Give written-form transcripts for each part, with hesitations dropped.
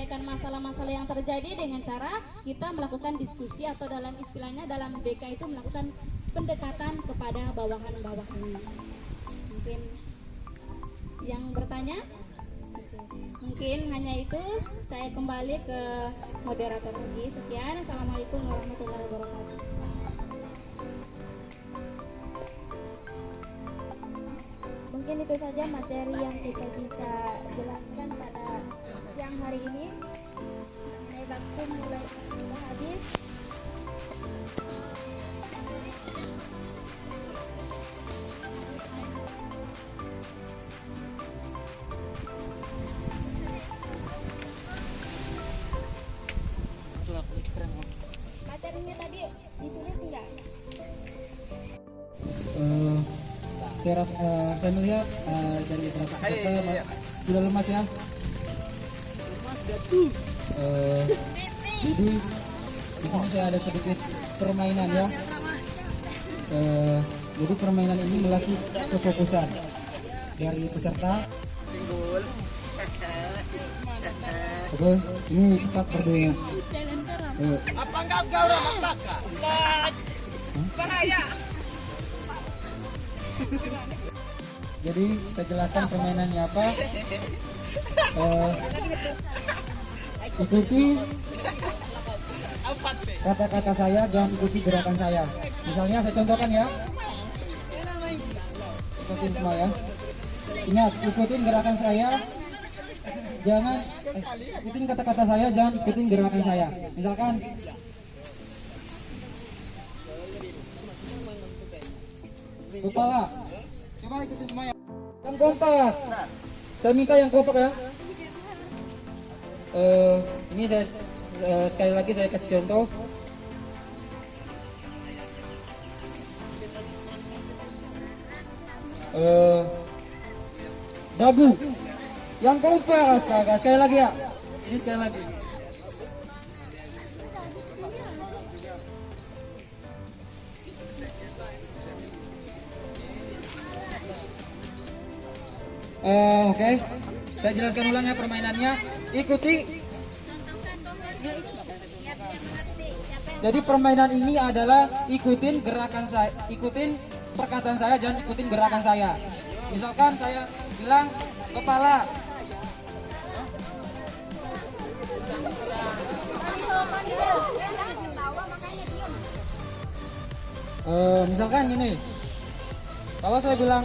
menyelesaikan masalah-masalah yang terjadi dengan cara kita melakukan diskusi atau dalam istilahnya dalam BK itu melakukan pendekatan kepada bawahan-bawahan. Mungkin yang bertanya? Mungkin hanya itu. Saya kembali ke moderator lagi. Sekian. Assalamualaikum warahmatullahi wabarakatuh. Mungkin itu saja materi yang kita bisa jelaskan pada siang hari ini. Mengenai baku mulai habis. Materinya tadi ditulis enggak? Saya melihat dari beberapa peserta sudah lemas ya. Jadi di sini saya ada sedikit permainan ya. Jadi permainan ini melatih kefokusan dari peserta. Oke, ini cepat berdoa. Apa enggak kau orang bakar? Bahaya. Jadi saya jelaskan permainannya apa. Ikuti kata-kata saya, jangan ikuti gerakan saya. Misalnya saya contohkan ya. Ikutin semua ya. Ingat, ikutin gerakan saya. Jangan ikutin kata-kata saya, jangan ikutin gerakan saya. Misalkan kepala. Coba ikutin semuanya. Yang kompak. Saya minta yang kompak ya. Ini saya sekali lagi saya kasih contoh. Dagu. Yang kompak, astaga. Sekali lagi ya. Ini sekali lagi. Oke. Saya jelaskan ulang ya permainannya. Ikuti. Jadi permainan ini adalah ikutin gerakan saya, ikutin perkataan saya, jangan ikutin gerakan saya. Misalkan saya bilang kepala. Misalkan gini. Kalau saya bilang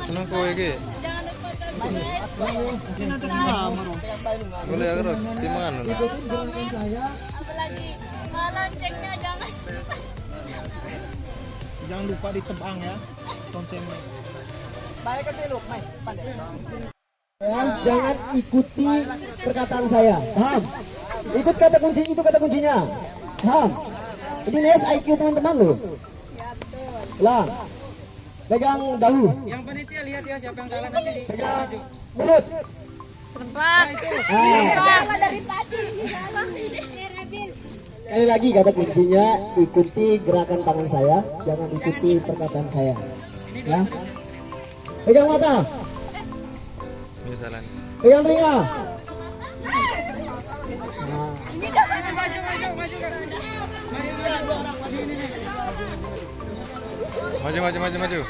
Kenapa iki? Jangan lupa subscribe. Ini nanti lama. Boleh terus di mana? ikutin gerakan saya. Apalagi loncengnya jangan. Jangan lupa ditebang ya loncengnya. Ya, jangan ikuti perkataan saya. Paham? Ikut kata kunci itu, kata kuncinya. Paham? Ini NES IQ teman-teman loh. Lah. Pegang dahu. Yang panitia lihat ya siapa yang kalah nanti di Pegang mulut. Dari tadi. Sekali lagi kata kuncinya, ikuti gerakan tangan saya, jangan ikuti perkataan saya. Ya. Pegang mata. Misalan. Pegang telinga. Nah, Maju.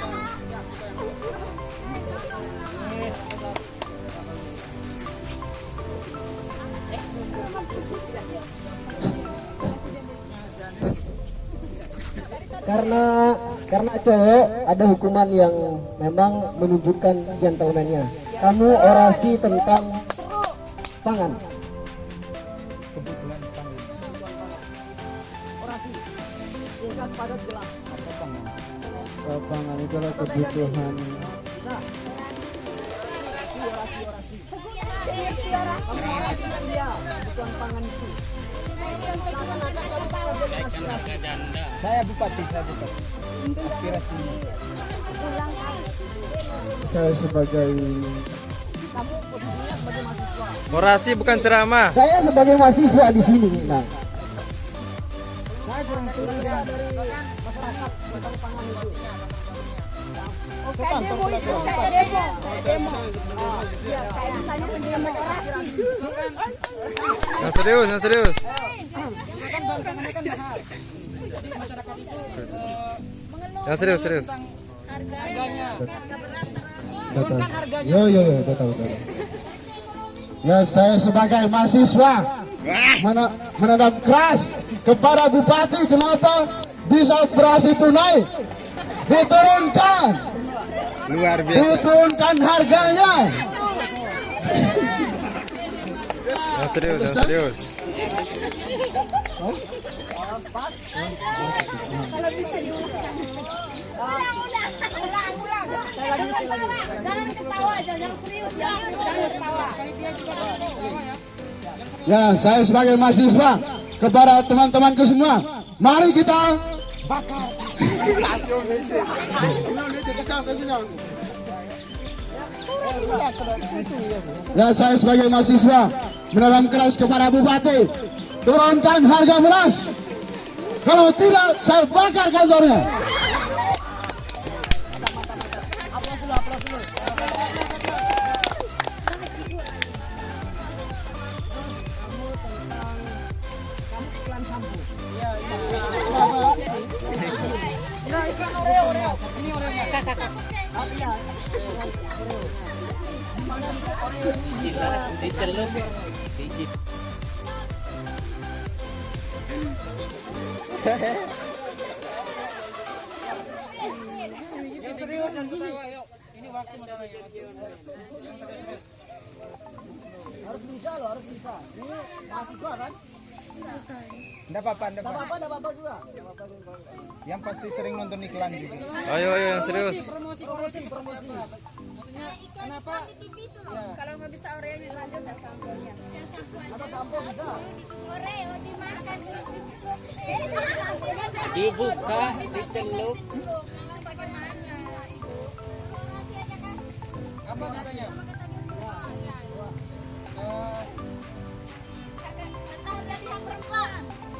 karena cowok ada hukuman yang memang menunjukkan gentlemannya. Kamu orasi tentang pangan. Pangan itu adalah kebutuhan. Saya bupati. Aspirasinya. Saya sebagai Orasi bukan ceramah. mahasiswa di sini. Nah, Saya kurang setuju dengan masyarakat tentang pangan itu. Kayak demo itu, kayak demo. Iya, kayak misalnya pendemonstrasi. Yang serius, yang serius. Yang serius, serius. Betul. Yo, betul. Ya, saya sebagai mahasiswa menendam keras kepada Bupati, kenapa bisa operasi tunai diturunkan, Luar biasa. diturunkan harganya. Yang serius, yang serius. Jangan ketawa, jangan serius, jangan ketawa. Ya, saya sebagai mahasiswa kepada teman-temanku semua, mari kita bakar. Ya, saya sebagai mahasiswa menanam keras kepada Bupati, turunkan harga beras. Kalau tidak, saya bakar kantornya. Yang serius jangan ketawa, yuk. Ini waktu masalahnya. Yang serius. Harus bisa loh, harus bisa. Ini mahasiswa kan? Enggak apa-apa, enggak Enggak apa-apa. apa-apa juga. Yang pasti sering nonton iklan juga. Ayo, yang serius. Promosi. Maksudnya kenapa? Kalau nggak bisa Oreo lanjut dan samponya. Atau sampo bisa. Oreo dimakan terus dicelup. Dibuka, dicelup. Bagaimana? Apa rasanya?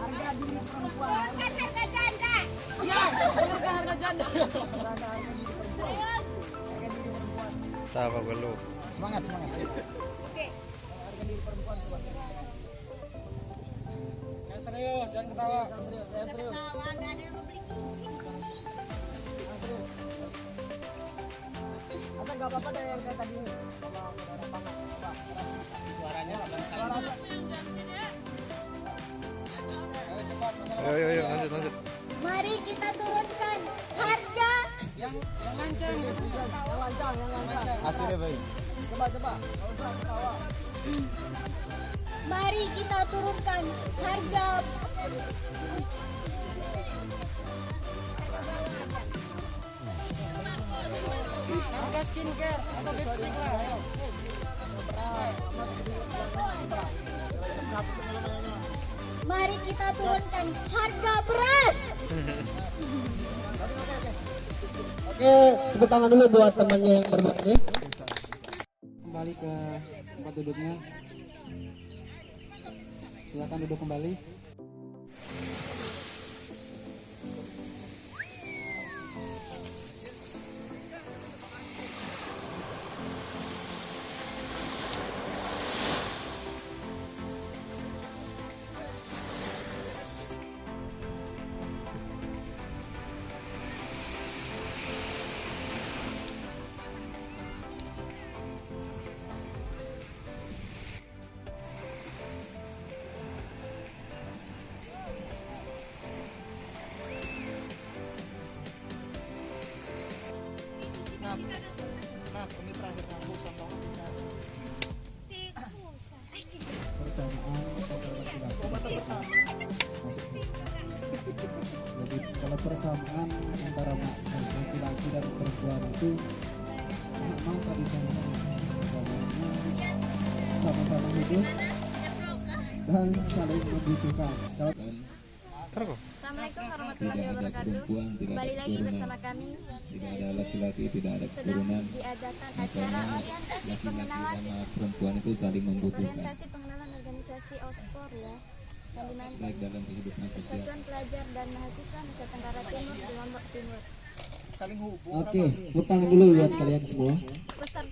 Harga diri perempuan. Kan harga janda. Harga janda. Serius? Sama gue lu. Semangat. Yang serius, jangan ketawa. Ketawa nggak ada yang mau beli gigi. Atau enggak apa-apa deh yang kayak tadi ini. Sama saudara pangan. Coba. Suaranya Ayo, lanjut. Mari kita turunkan harga. Yang lancang. Yang lancang. Hasilnya baik. Coba. Kalau usah ketawa. Mari kita turunkan harga. Harga skincare atau lipstick lah. Ayo. Mari kita turunkan harga beras. Oke, tepuk tangan dulu buat temannya yang berdua ini. Kembali ke tempat duduknya. Silakan duduk kembali. Nah, kemitra kita bosan banget. Jadi kalau persamaan antara laki-laki dan perempuan itu maka di sana sama-sama hidup dan saling membutuhkan. Kalau Assalamualaikum warahmatullahi wabarakatuh. Kembali lagi bersama kami. Tidak ada laki-laki, tidak ada keturunan. Diadakan acara orientasi pengenalan Laki-laki sama perempuan itu saling membutuhkan. organisasi pengenalan organisasi OSPOR ya. yang dinanti baik dalam kehidupan sosial. Persatuan Pelajar dan Mahasiswa Nusa Tenggara Timur di Lombok Timur. Oke, tepuk tangan dulu buat kalian semua.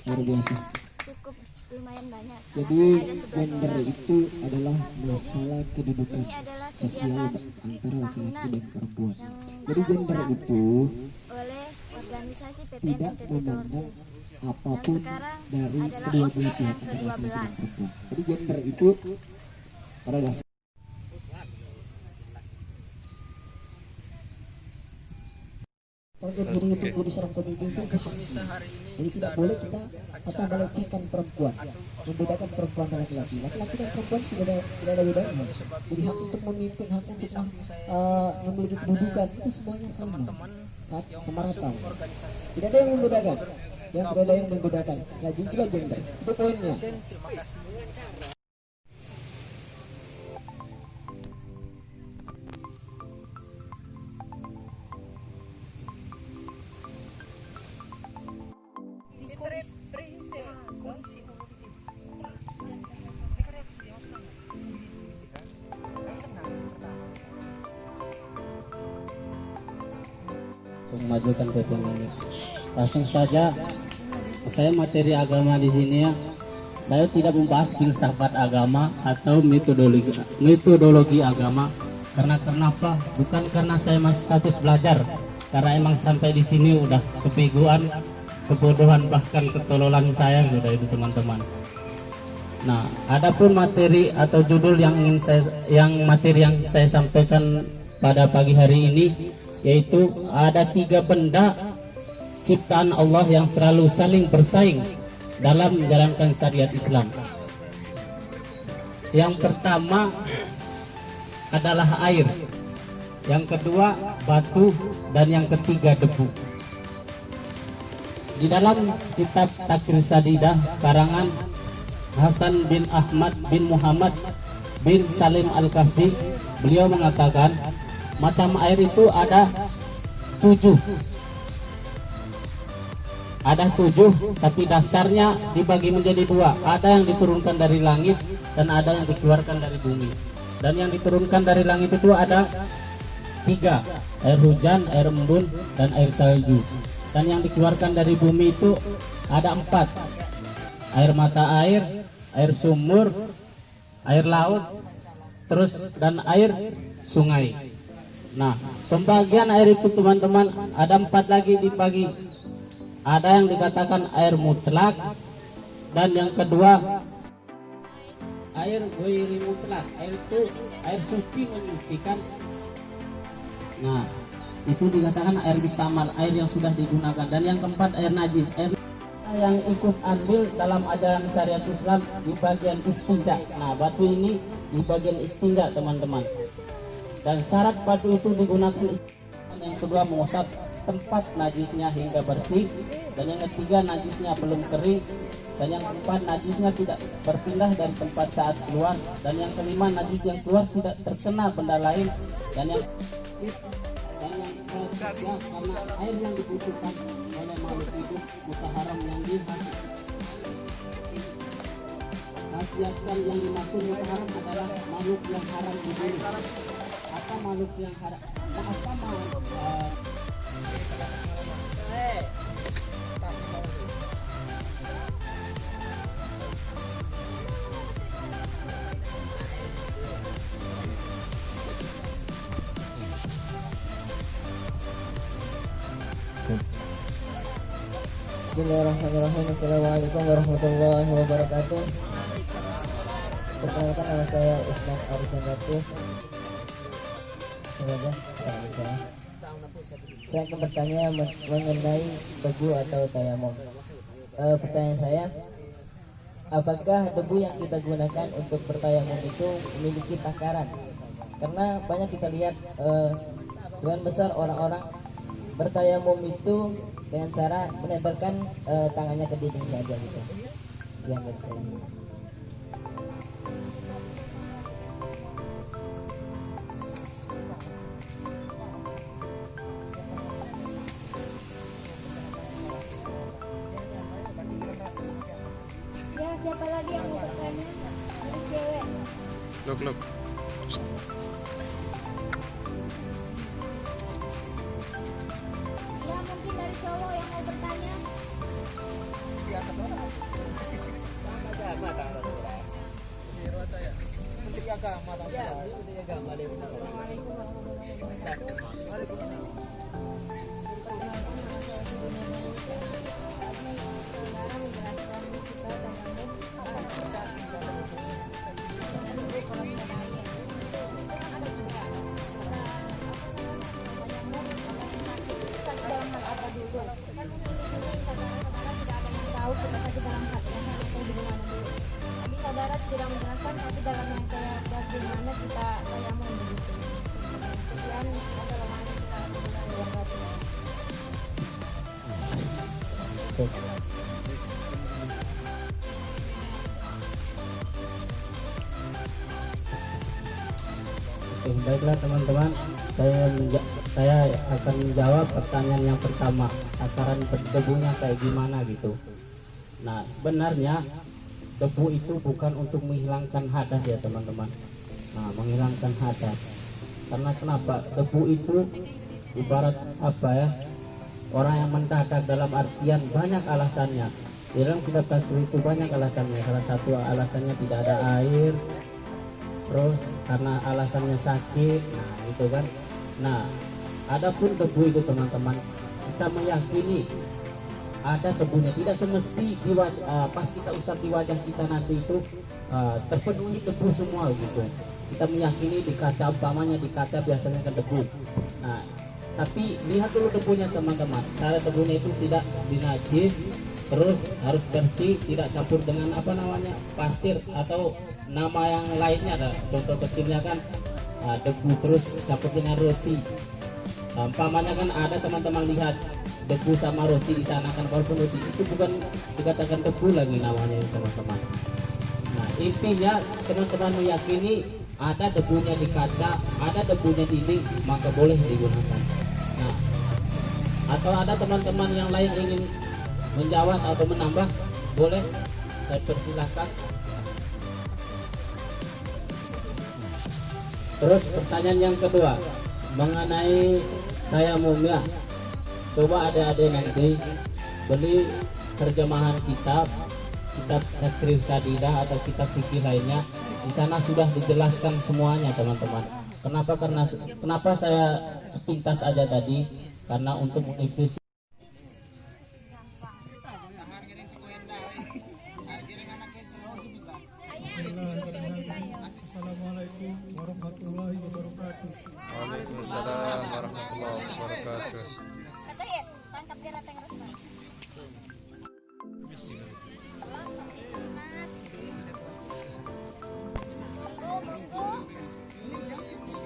Luar biasa. Cukup lumayan banyak. Jadi Ada 11 gender orang. itu adalah masalah kedudukan Ini adalah sosial kegiatan antara laki-laki tahunan dan perempuan. yang Jadi gender itu oleh organisasi PTN tidak NTT memandang Torki. apapun sekarang dari adalah kedua ospek belah pihak yang antara laki-laki dan ke-12. perempuan. Jadi gender itu pada dasar Program ini untuk jadi seorang pemimpin itu penting. Jadi tidak boleh kita melecehkan perempuan, membedakan perempuan dan laki-laki. Laki-laki dan perempuan tidak ada bedanya. Jadi hak untuk memimpin, hak untuk memiliki kedudukan itu semuanya sama, sama rata. Tidak ada yang membedakan, tidak ada yang membedakan. Nah, itulah gender. Itu poinnya. Untuk memajukan PPM ini. Langsung saja, saya materi agama di sini ya. Saya tidak membahas filsafat agama atau metodologi agama. Karena kenapa? Bukan karena saya masih status belajar. Karena emang sampai di sini udah kepeguan, kebodohan bahkan ketololan saya sudah itu teman-teman. Nah, adapun materi atau judul yang materi yang saya sampaikan pada pagi hari ini, yaitu ada 3 benda ciptaan Allah yang selalu saling bersaing dalam menjalankan syariat Islam. Yang pertama adalah air, yang kedua batu, dan yang ketiga debu. Di dalam kitab Takrir Sadidah karangan Hasan bin Ahmad bin Muhammad bin Salim Al-Kahfi, beliau mengatakan macam air itu ada 7. Ada 7, tapi dasarnya dibagi menjadi 2. Ada yang diturunkan dari langit dan ada yang dikeluarkan dari bumi. Dan yang diturunkan dari langit itu ada 3, air hujan, air embun, dan air salju. Dan yang dikeluarkan dari bumi itu ada 4, air mata air, air sumur, air laut, terus dan air sungai. Nah, pembagian air itu teman-teman ada 4 lagi dibagi. Ada yang dikatakan air mutlak, dan yang kedua air ghairi mutlak. Air itu air suci menyucikan. Nah, itu dikatakan air bistamal, air yang sudah digunakan. Dan yang keempat air najis. Air yang ikut andil dalam ajaran syariat Islam di bagian istinja. Nah, batu ini di bagian istinja teman-teman. Dan syarat batu itu digunakan yang kedua mengusap tempat najisnya hingga bersih, dan yang ketiga najisnya belum kering, dan yang keempat najisnya tidak berpindah dari tempat saat keluar, dan yang kelima najis yang keluar tidak terkena benda lain, dan yang ketiga karena air yang dibutuhkan oleh makhluk hidup mutaharam yang dihasiatkan. Yang dimaksud mutaharam adalah makhluk yang haram dibunuh. Apa makhluk yang haram? Apa makhluk Bismillahirrahmanirrahim. Assalamualaikum warahmatullahi wabarakatuh. Perkenalkan, nama saya Ismail Arifin Latif. Semoga saya akan bertanya mengenai debu atau tayamum. Pertanyaan saya, apakah debu yang kita gunakan untuk bertayamum itu memiliki takaran? Karena banyak kita lihat sebagian besar orang-orang bertayamum itu dengan cara menempelkan tangannya ke dinding saja gitu. Sekian dari saya. Ya, siapa lagi yang mau bertanya? Dari cewek. Look. Tahu kita kasih dalam hati atau di mana dulu. Tapi saudara tidak menjelaskan, tapi dalam yang kayak bagaimana kita kayak mau begitu. Sekian assalamualaikum warahmatullahi wabarakatuh. Oke, baiklah teman-teman, saya akan menjawab pertanyaan yang pertama, takaran debunya kayak gimana gitu. Nah, sebenarnya debu itu bukan untuk menghilangkan hadas ya teman-teman. Nah, menghilangkan hadas. Karena kenapa? Debu itu ibarat apa ya? Orang yang mendadak dalam artian banyak alasannya. Di dalam kitab tasbih itu banyak alasannya. Salah satu alasannya tidak ada air. Terus karena alasannya sakit, nah gitu kan. Nah, adapun debu itu teman-teman, kita meyakini ada debunya. Tidak semesti di pas kita usap di wajah kita nanti itu terpenuhi debu semua gitu. Kita meyakini di kaca, umpamanya di kaca biasanya kan debu. Nah, tapi lihat dulu debunya teman-teman. Cara debunya itu tidak dinajis, terus harus bersih, tidak campur dengan apa namanya pasir atau nama yang lainnya. Ada contoh kecilnya kan debu terus campur dengan roti. Umpamanya kan ada teman-teman lihat debu sama roti di sana kan, walaupun roti itu bukan dikatakan debu lagi namanya teman-teman. Nah, intinya teman-teman meyakini ada debunya di kaca, ada debunya di dinding, maka boleh digunakan. Nah, atau ada teman-teman yang lain ingin menjawab atau menambah, boleh, saya persilahkan. Terus pertanyaan yang kedua mengenai tayamumnya. Coba adik-adik nanti beli terjemahan kitab takrif sadidah atau kitab fikih lainnya. Di sana sudah dijelaskan semuanya teman-teman. Kenapa saya sepintas aja tadi? Karena untuk mengikuti. Assalamualaikum warahmatullahi wabarakatuh. Waalaikumsalam warahmatullahi wabarakatuh.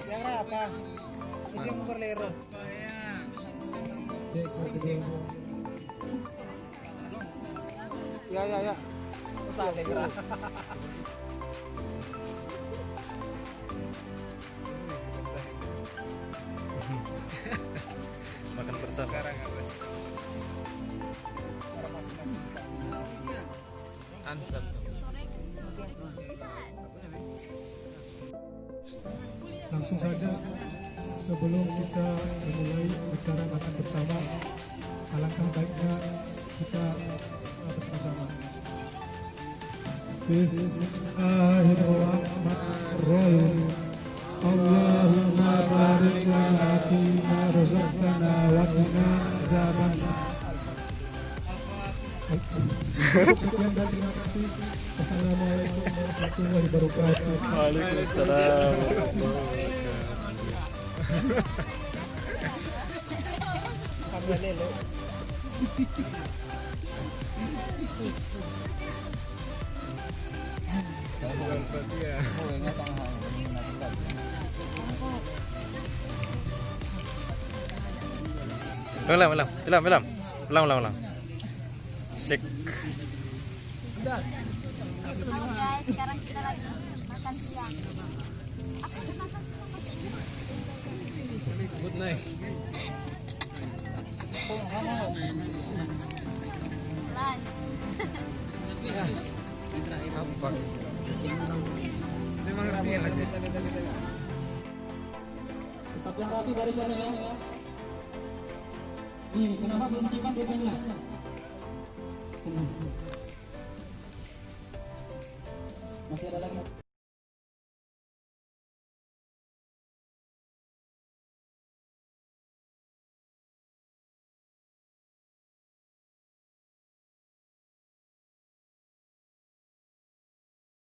Yang apa? Ini yang berlero. Ya. Salah gerak. Makan bersama. Ansat. Langsung saja sebelum kita memulai acara makan bersama, alangkah baiknya kita bersama. Bismillahirrahmanirrahim. Allahumma barik lana fima razaqtana wa qina adzabannar. Sekian dan terima kasih. Assalamualaikum warahmatullahi wabarakatuh. Waalaikumsalam warahmatullahi Ulang. Sik. Guys, sekarang kita lagi makan siang. Good night. Lunch. Apa? Memang rapi ya lagi. Tetap yang rapi barisannya ya. Nih, kenapa belum simpan debunya? Masih ada lagi.